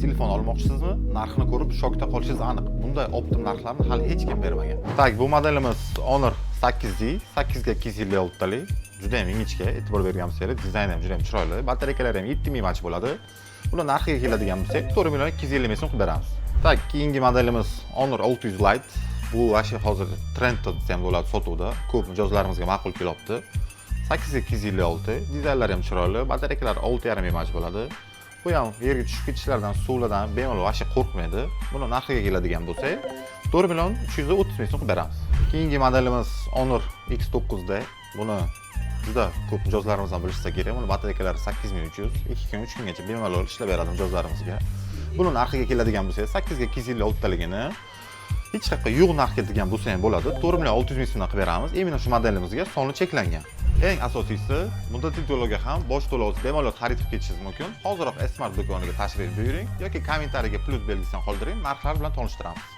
telefon olmoqchisizmi? Narxini ko'rib shokda qolishingiz aniq. Bunday optim narxlarni hali hech kim bermagan. Tak, bu modelimiz Honor 8D, 8 ga 256 talik. Juda ham ingichka, e'tibor bergan bo'lsangiz, dizayni ham juda ham chiroyli. Batareykalari ham 7000 mAh bo'ladi. Buni narxiga keladigan bo'lsak, 4 million 250 ming so'm qilib beramiz. Tak, keyingi modelimiz Honor 600 Lite. Bu vashi hozir trendda desam bo'ladi sotuvda. Ko'p mijozlarimizga ma'qul kelyapti. 8 ga 256, dizaynlari ham chiroyli, batareykalari 6,5 mAh bo'ladi. Bu ham yerga tushib ketishlardan, suvlardan bemalol vashi qo'rqmaydi. Buni narxiga keladigan bo'lsak, 4 million 330 ming so'm qilib beramiz. Keyingi modelimiz Honor X9D. Buni juda ko'p mijozlarimizdan bilishsa kerak. Buni batareykalari 8300, 2 kun 3 kungacha bemalol ishlab beradi mijozlarimizga. Buni narxiga keladigan bo'lsak, 8 ga 256 taligini hech qanaqa yo'q narx keladigan bo'lsa ham bo'ladi. 4 million 600 ming so'mdan qilib beramiz. Imенно shu modelimizga soni cheklangan. Eng asosiysi, bunda texnologiya ham bosh to'lovsiz bemalol xarid qilib ketishingiz mumkin. Hoziroq Smart do'koniga tashrif buyuring yoki kommentariyaga plus belgisini qoldiring, narxlar bilan tanishtiramiz.